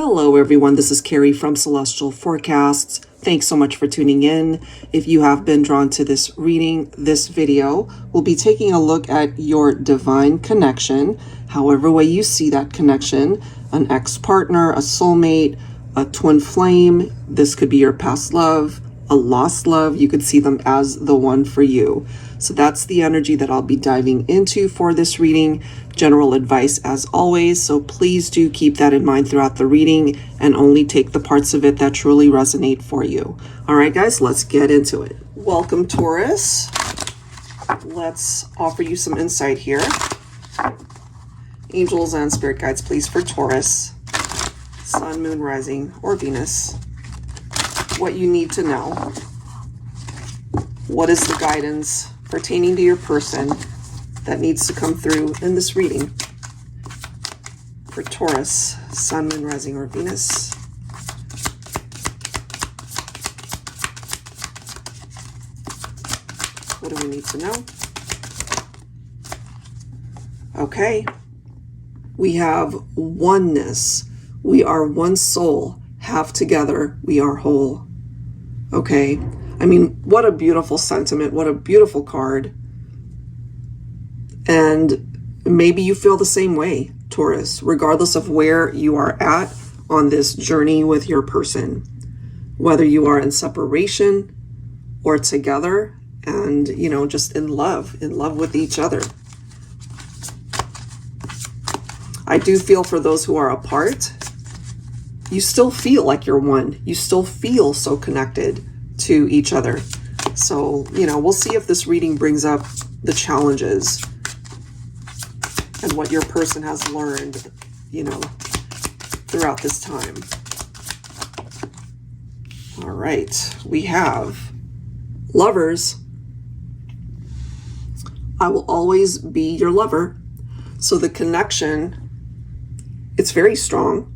Hello everyone, this is Carrie from Celestial Forecasts. Thanks so much for tuning in. If you have been drawn to this reading, this video, we'll be taking a look at your divine connection, however way you see that connection, an ex-partner, a soulmate, a twin flame. This could be your past love, a lost love. You could see them as the one for you. So that's the energy that I'll be diving into for this reading. General advice as always, so please do keep that in mind throughout the reading and only take the parts of it that truly resonate for you. All right, guys, let's get into it. Welcome, Taurus. Let's offer you some insight here. Angels and spirit guides, please, for Taurus. Sun, moon, rising, or Venus. What you need to know. What is the guidance pertaining to your person that needs to come through in this reading for Taurus, Sun, Moon, Rising, or Venus? What do we need to know? Okay. We have oneness. We are one soul. Half together, we are whole. Okay. I mean, what a beautiful sentiment. What a beautiful card. And maybe you feel the same way, Taurus, regardless of where you are at on this journey with your person, whether you are in separation or together and, you know, just in love with each other. I do feel for those who are apart, you still feel like you're one. You still feel so connected to each other. So, you know, we'll see if this reading brings up the challenges and what your person has learned, you know, throughout this time. All right, we have lovers. I will always be your lover. So the connection, it's very strong.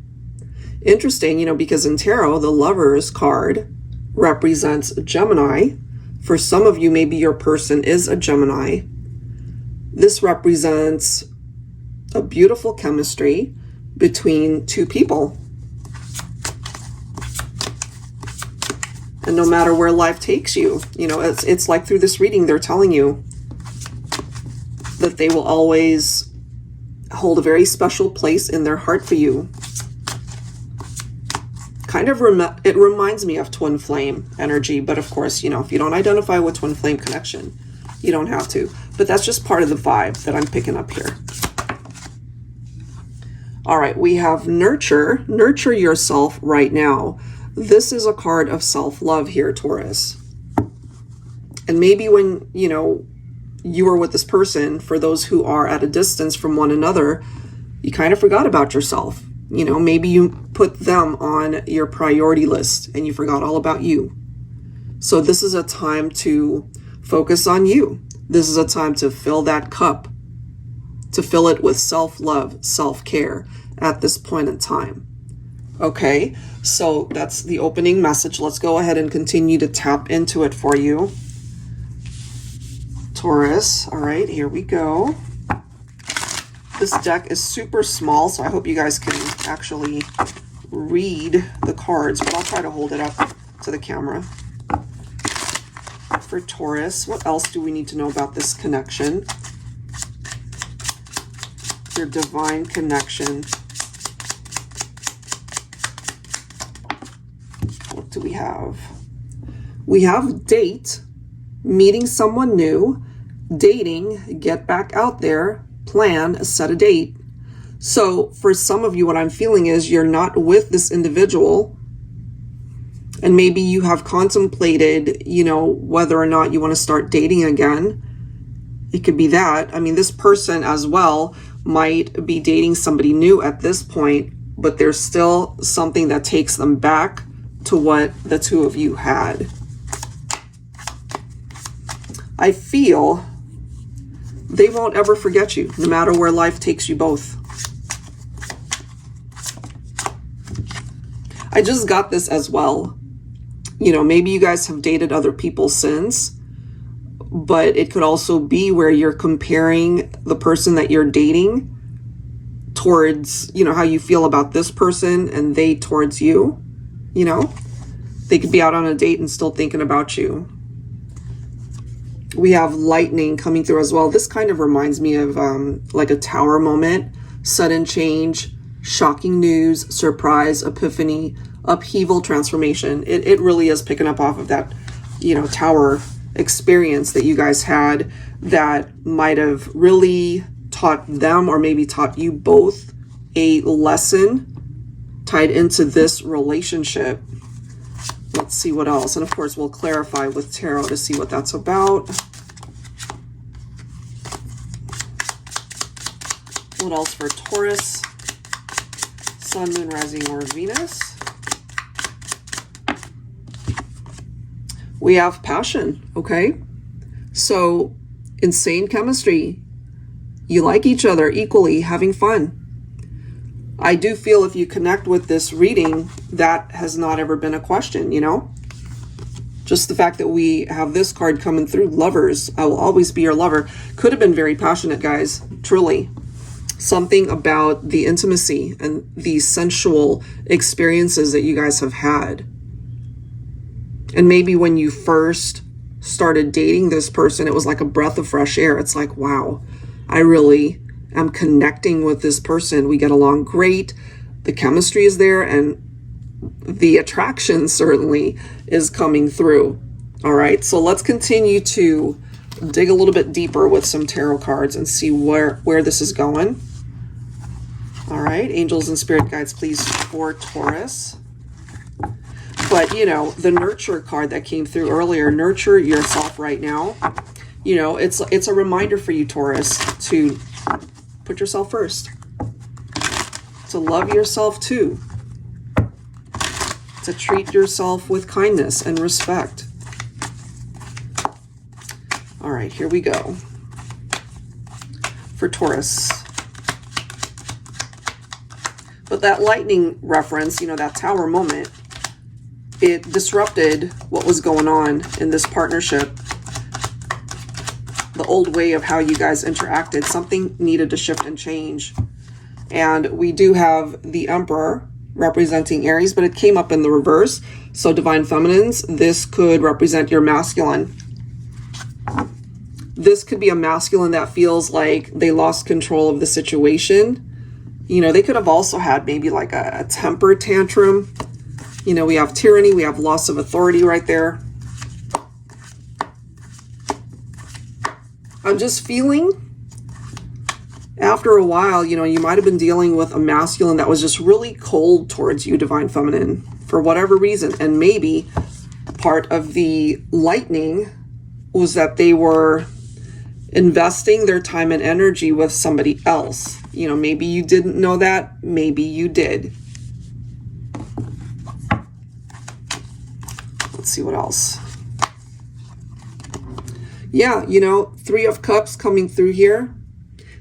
Interesting, you know, because in tarot, the lovers card represents Gemini. For some of you, maybe your person is a Gemini. This represents a beautiful chemistry between two people. And no matter where life takes you, you know, it's like through this reading, they're telling you that they will always hold a very special place in their heart for you. Kind of, it reminds me of twin flame energy, but of course, you know, if you don't identify with twin flame connection, you don't have to. But that's just part of the vibe that I'm picking up here. All right, we have nurture. Nurture yourself right now. This is a card of self-love here, Taurus. And maybe when, you know, you are with this person, for those who are at a distance from one another, you kind of forgot about yourself. You know, maybe you put them on your priority list and you forgot all about you. So this is a time to focus on you. This is a time to fill that cup, to fill it with self-love, self-care at this point in time. Okay, so that's the opening message. Let's go ahead and continue to tap into it for you, Taurus. All right, here we go. This deck is super small, so I hope you guys can actually read the cards, but I'll try to hold it up to the camera. For Taurus, what else do we need to know about this connection? Your divine connection. What do we have? We have date, meeting someone new, dating, get back out there, plan, set a date. So for some of you, what I'm feeling is you're not with this individual, and maybe you have contemplated, you know, whether or not you want to start dating again. It could be that. I mean, this person as well might be dating somebody new at this point, but there's still something that takes them back to what the two of you had. I feel they won't ever forget you, no matter where life takes you both. I just got this as well. You know, maybe you guys have dated other people since, but it could also be where you're comparing the person that you're dating towards, you know, how you feel about this person and they towards you, you know. They could be out on a date and still thinking about you. We have lightning coming through as well. This kind of reminds me of like a tower moment, sudden change, shocking news, surprise, epiphany, upheaval, transformation. It really is picking up off of that, you know, tower experience that you guys had that might have really taught them or maybe taught you both a lesson tied into this relationship. Let's see what else. And of course, we'll clarify with tarot to see what that's about. What else for Taurus? Sun, Moon, Rising, or Venus? We have passion, okay? So, insane chemistry. You like each other equally, having fun. I do feel if you connect with this reading, that has not ever been a question, you know? Just the fact that we have this card coming through, lovers, I will always be your lover, could have been very passionate, guys, truly. Something about the intimacy and the sensual experiences that you guys have had. And maybe when you first started dating this person, it was like a breath of fresh air. It's like, wow, I really am connecting with this person. We get along great. The chemistry is there and the attraction certainly is coming through. All right, so let's continue to dig a little bit deeper with some tarot cards and see where this is going. All right, angels and spirit guides, please, for Taurus. But, you know, the nurture card that came through earlier, nurture yourself right now. You know, it's a reminder for you, Taurus, to put yourself first, to love yourself too, to treat yourself with kindness and respect. All right, here we go. For Taurus. But that lightning reference, you know, that tower moment, it disrupted what was going on in this partnership. The old way of how you guys interacted, something needed to shift and change. And we do have the Emperor representing Aries, but it came up in the reverse. So divine feminines, this could represent your masculine. This could be a masculine that feels like they lost control of the situation. You know, they could have also had maybe like a temper tantrum. You know, we have tyranny, we have loss of authority right there. I'm just feeling after a while, you know, you might have been dealing with a masculine that was just really cold towards you, divine feminine, for whatever reason. And maybe part of the lightning was that they were investing their time and energy with somebody else. You know, maybe you didn't know that, maybe you did. Let's see what else. Yeah, you know, Three of Cups coming through here.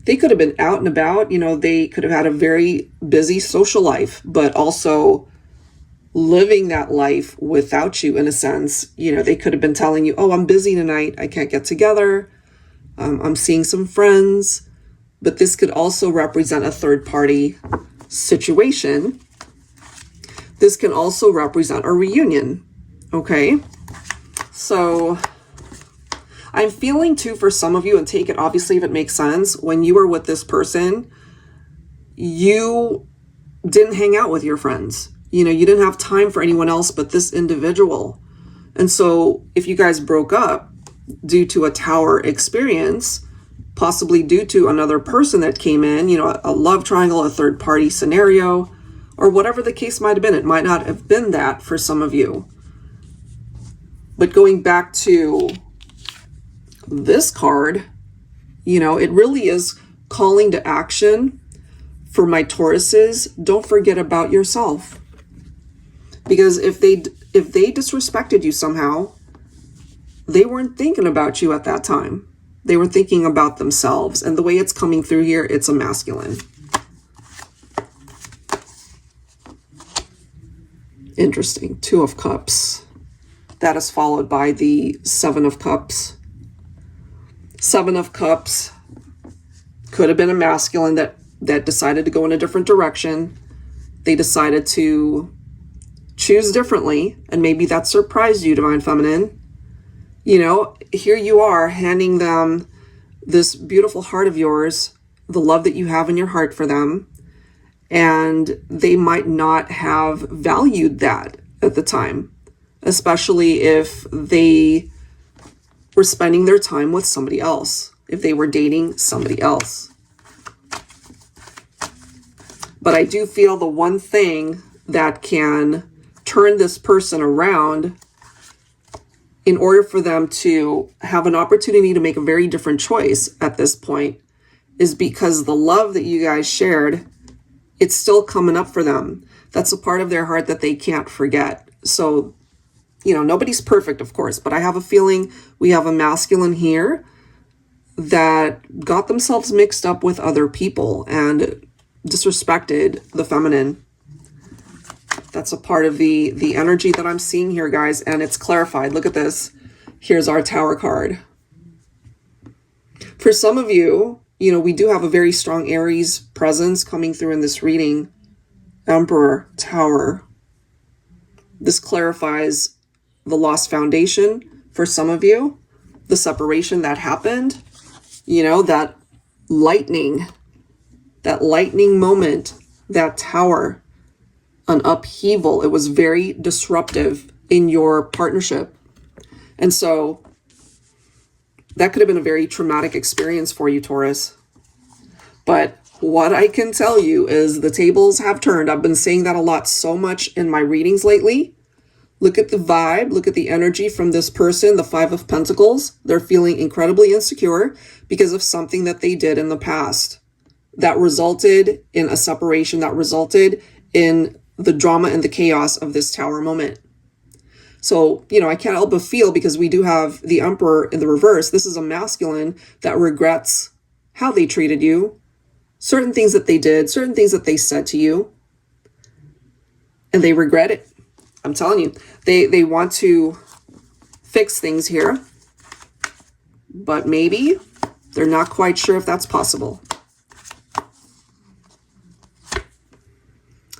They could have been out and about, you know, they could have had a very busy social life, but also living that life without you in a sense. You know, they could have been telling you, oh, I'm busy tonight, I can't get together, I'm seeing some friends. But this could also represent a third party situation. This can also represent a reunion, okay? So I'm feeling too for some of you, and take it obviously if it makes sense, when you were with this person, you didn't hang out with your friends. You know, you didn't have time for anyone else but this individual. And so if you guys broke up due to a tower experience, possibly due to another person that came in, you know, a love triangle, a third party scenario, or whatever the case might have been. It might not have been that for some of you. But going back to this card, you know, it really is calling to action for my Tauruses. Don't forget about yourself. Because if they disrespected you somehow, they weren't thinking about you at that time. They were thinking about themselves. And the way it's coming through here, it's a masculine. Interesting. Two of Cups. That is followed by the Seven of Cups. Seven of Cups could have been a masculine that that decided to go in a different direction. They decided to choose differently, and maybe that surprised you, Divine Feminine. You know, here you are handing them this beautiful heart of yours, the love that you have in your heart for them, and they might not have valued that at the time, especially if they were spending their time with somebody else, if they were dating somebody else. But I do feel the one thing that can turn this person around in order for them to have an opportunity to make a very different choice at this point is because the love that you guys shared, it's still coming up for them. That's a part of their heart that they can't forget. So, you know, nobody's perfect, of course, but I have a feeling we have a masculine here that got themselves mixed up with other people and disrespected the feminine. That's a part of the energy that I'm seeing here, guys, and it's clarified. Look at this. Here's our Tower card. For some of you, you know, we do have a very strong Aries presence coming through in this reading. Emperor, Tower. This clarifies the lost foundation for some of you, the separation that happened, you know, that lightning moment, that Tower, an upheaval. It was very disruptive in your partnership. And so that could have been a very traumatic experience for you, Taurus. But what I can tell you is the tables have turned. I've been saying that a lot so much in my readings lately. Look at the vibe. Look at the energy from this person, the Five of Pentacles. They're feeling incredibly insecure because of something that they did in the past that resulted in a separation, that resulted in the drama and the chaos of this Tower moment. So, you know, I can't help but feel, because we do have the Emperor in the reverse, this is a masculine that regrets how they treated you, certain things that they did, certain things that they said to you, and they regret it. I'm telling you, they want to fix things here, but maybe they're not quite sure if that's possible.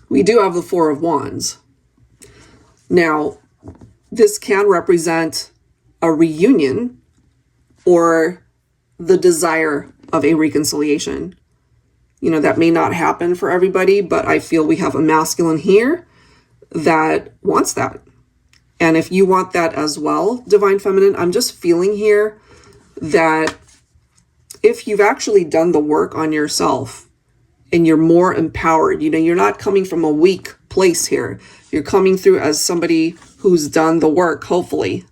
We do have the Four of Wands. Now, this can represent a reunion or the desire of a reconciliation. You know, that may not happen for everybody, but I feel we have a masculine here that wants that. And if you want that as well, Divine Feminine, I'm just feeling here that if you've actually done the work on yourself, and you're more empowered, you know, you're not coming from a weak place here. You're coming through as somebody who's done the work, hopefully.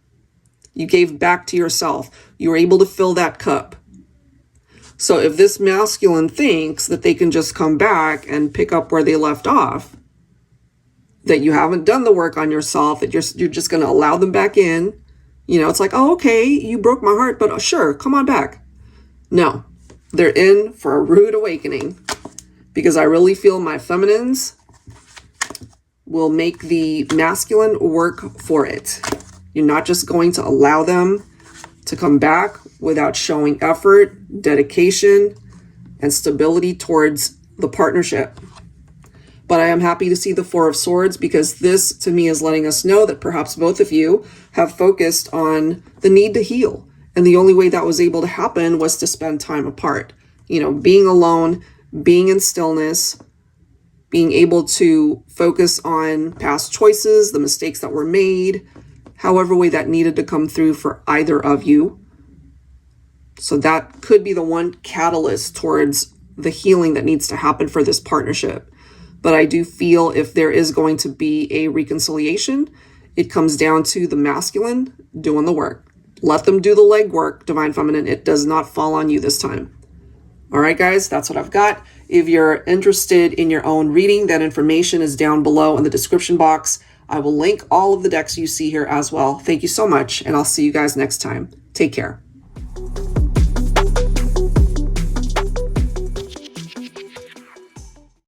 You gave back to yourself. You were able to fill that cup. So if this masculine thinks that they can just come back and pick up where they left off, that you haven't done the work on yourself, that you're just going to allow them back in, you know, it's like, oh, okay, you broke my heart, but sure, come on back. No, they're in for a rude awakening. Because I really feel my feminines will make the masculine work for it. You're not just going to allow them to come back without showing effort, dedication, and stability towards the partnership. But I am happy to see the Four of Swords, because this to me is letting us know that perhaps both of you have focused on the need to heal. And the only way that was able to happen was to spend time apart. You know, being alone, being in stillness, being able to focus on past choices, the mistakes that were made, however way that needed to come through for either of you. So that could be the one catalyst towards the healing that needs to happen for this partnership. But I do feel if there is going to be a reconciliation, it comes down to the masculine doing the work. Let them do the legwork, Divine Feminine. It does not fall on you this time. All right, guys, that's what I've got. If you're interested in your own reading, that information is down below in the description box. I will link all of the decks you see here as well. Thank you so much, and I'll see you guys next time. Take care.